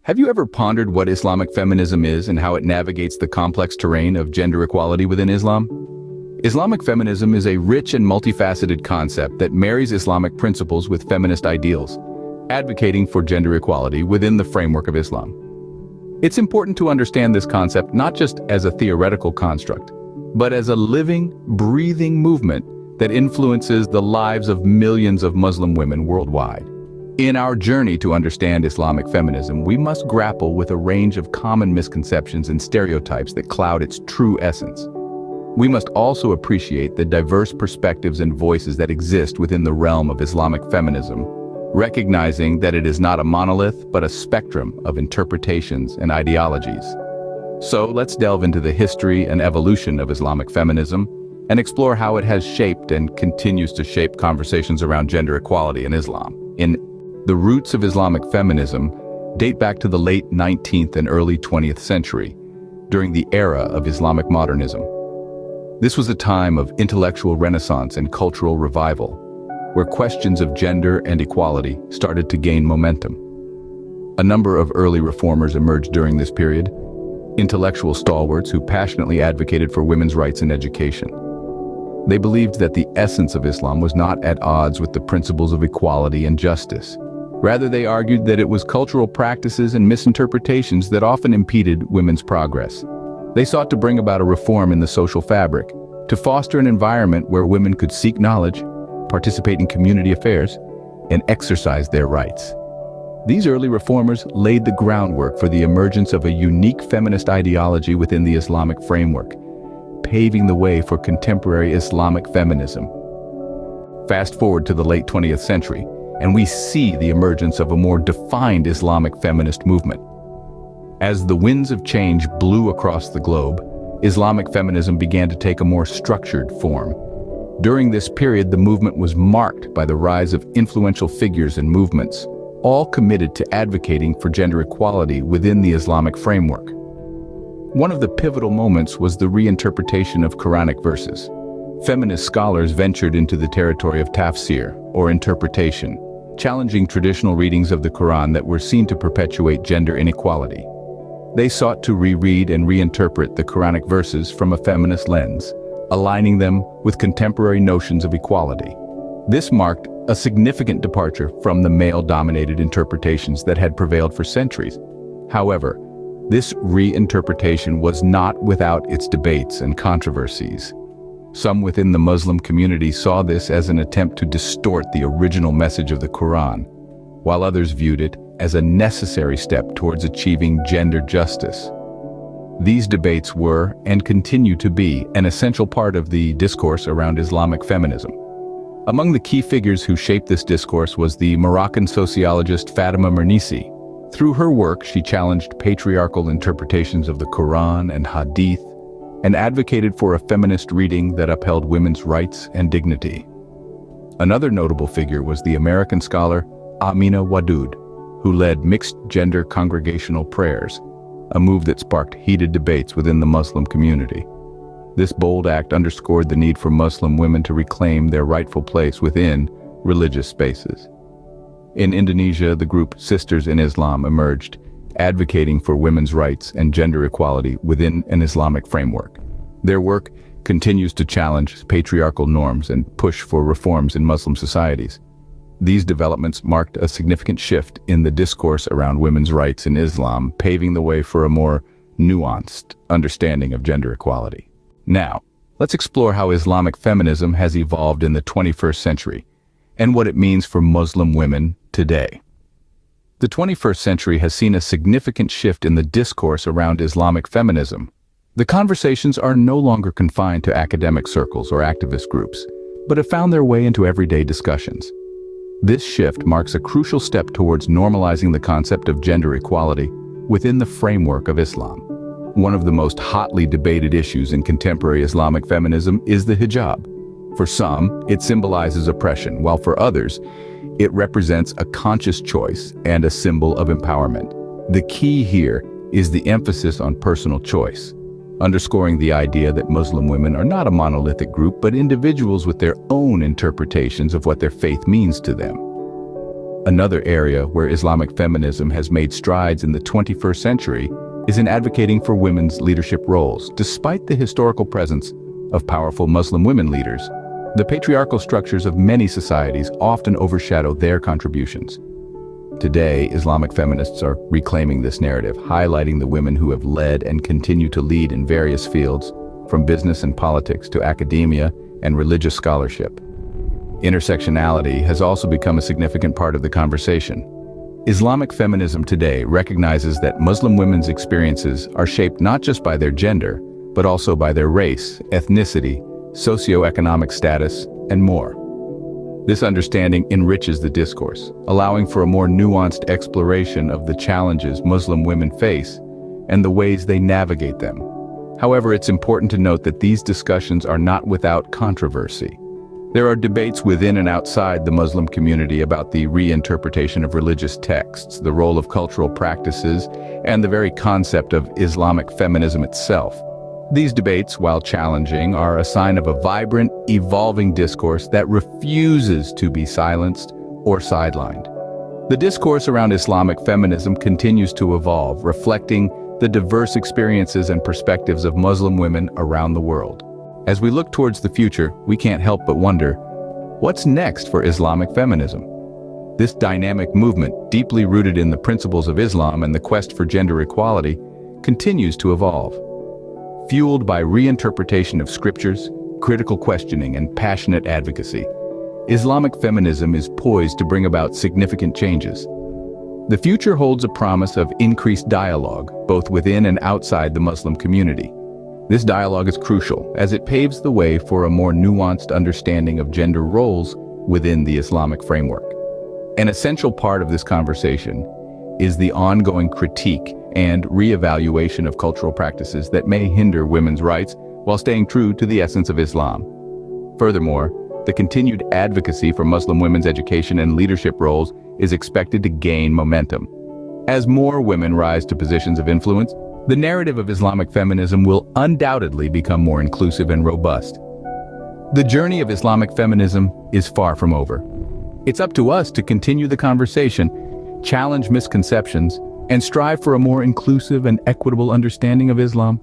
Have you ever pondered what Islamic feminism is and how it navigates the complex terrain of gender equality within Islam? Islamic feminism is a rich and multifaceted concept that marries Islamic principles with feminist ideals, advocating for gender equality within the framework of Islam. It's important to understand this concept not just as a theoretical construct, but as a living, breathing movement that influences the lives of millions of Muslim women worldwide. In our journey to understand Islamic feminism, we must grapple with a range of common misconceptions and stereotypes that cloud its true essence. We must also appreciate the diverse perspectives and voices that exist within the realm of Islamic feminism, recognizing that it is not a monolith, but a spectrum of interpretations and ideologies. So let's delve into the history and evolution of Islamic feminism and explore how it has shaped and continues to shape conversations around gender equality in Islam. The roots of Islamic feminism date back to the late 19th and early 20th century, during the era of Islamic modernism. This was a time of intellectual renaissance and cultural revival, where questions of gender and equality started to gain momentum. A number of early reformers emerged during this period, intellectual stalwarts who passionately advocated for women's rights and education. They believed that the essence of Islam was not at odds with the principles of equality and justice. Rather, they argued that it was cultural practices and misinterpretations that often impeded women's progress. They sought to bring about a reform in the social fabric, to foster an environment where women could seek knowledge, participate in community affairs, and exercise their rights. These early reformers laid the groundwork for the emergence of a unique feminist ideology within the Islamic framework, paving the way for contemporary Islamic feminism. Fast forward to the late 20th century, and we see the emergence of a more defined Islamic feminist movement. As the winds of change blew across the globe, Islamic feminism began to take a more structured form. During this period, the movement was marked by the rise of influential figures and movements, all committed to advocating for gender equality within the Islamic framework. One of the pivotal moments was the reinterpretation of Quranic verses. Feminist scholars ventured into the territory of tafsir, or interpretation, challenging traditional readings of the Quran that were seen to perpetuate gender inequality. They sought to reread and reinterpret the Quranic verses from a feminist lens, aligning them with contemporary notions of equality. This marked a significant departure from the male-dominated interpretations that had prevailed for centuries. However, this reinterpretation was not without its debates and controversies. Some within the Muslim community saw this as an attempt to distort the original message of the Quran, while others viewed it as a necessary step towards achieving gender justice. These debates were, and continue to be, an essential part of the discourse around Islamic feminism. Among the key figures who shaped this discourse was the Moroccan sociologist Fatima Mernissi. Through her work, she challenged patriarchal interpretations of the Quran and Hadith, and advocated for a feminist reading that upheld women's rights and dignity. Another notable figure was the American scholar Amina Wadud, who led mixed-gender congregational prayers, a move that sparked heated debates within the Muslim community. This bold act underscored the need for Muslim women to reclaim their rightful place within religious spaces. In Indonesia, the group Sisters in Islam emerged, advocating for women's rights and gender equality within an Islamic framework. Their work continues to challenge patriarchal norms and push for reforms in Muslim societies. These developments marked a significant shift in the discourse around women's rights in Islam, paving the way for a more nuanced understanding of gender equality. Now, let's explore how Islamic feminism has evolved in the 21st century and what it means for Muslim women today. The 21st century has seen a significant shift in the discourse around Islamic feminism. The conversations are no longer confined to academic circles or activist groups, but have found their way into everyday discussions. This shift marks a crucial step towards normalizing the concept of gender equality within the framework of Islam. One of the most hotly debated issues in contemporary Islamic feminism is the hijab. For some, it symbolizes oppression, while for others, it represents a conscious choice and a symbol of empowerment. The key here is the emphasis on personal choice, underscoring the idea that Muslim women are not a monolithic group, but individuals with their own interpretations of what their faith means to them. Another area where Islamic feminism has made strides in the 21st century is in advocating for women's leadership roles. Despite the historical presence of powerful Muslim women leaders, the patriarchal structures of many societies often overshadow their contributions. Today, Islamic feminists are reclaiming this narrative, highlighting the women who have led and continue to lead in various fields, from business and politics to academia and religious scholarship. Intersectionality has also become a significant part of the conversation. Islamic feminism today recognizes that Muslim women's experiences are shaped not just by their gender, but also by their race, ethnicity, socioeconomic status, and more. This understanding enriches the discourse, allowing for a more nuanced exploration of the challenges Muslim women face and the ways they navigate them. However, it's important to note that these discussions are not without controversy. There are debates within and outside the Muslim community about the reinterpretation of religious texts, the role of cultural practices, and the very concept of Islamic feminism itself. These debates, while challenging, are a sign of a vibrant, evolving discourse that refuses to be silenced or sidelined. The discourse around Islamic feminism continues to evolve, reflecting the diverse experiences and perspectives of Muslim women around the world. As we look towards the future, we can't help but wonder, what's next for Islamic feminism? This dynamic movement, deeply rooted in the principles of Islam and the quest for gender equality, continues to evolve. Fueled by reinterpretation of scriptures, critical questioning, and passionate advocacy, Islamic feminism is poised to bring about significant changes. The future holds a promise of increased dialogue, both within and outside the Muslim community. This dialogue is crucial, as it paves the way for a more nuanced understanding of gender roles within the Islamic framework. An essential part of this conversation is the ongoing critique and re-evaluation of cultural practices that may hinder women's rights while staying true to the essence of Islam. Furthermore, the continued advocacy for Muslim women's education and leadership roles is expected to gain momentum. As more women rise to positions of influence, the narrative of Islamic feminism will undoubtedly become more inclusive and robust. The journey of Islamic feminism is far from over. It's up to us to continue the conversation, challenge misconceptions, and strive for a more inclusive and equitable understanding of Islam.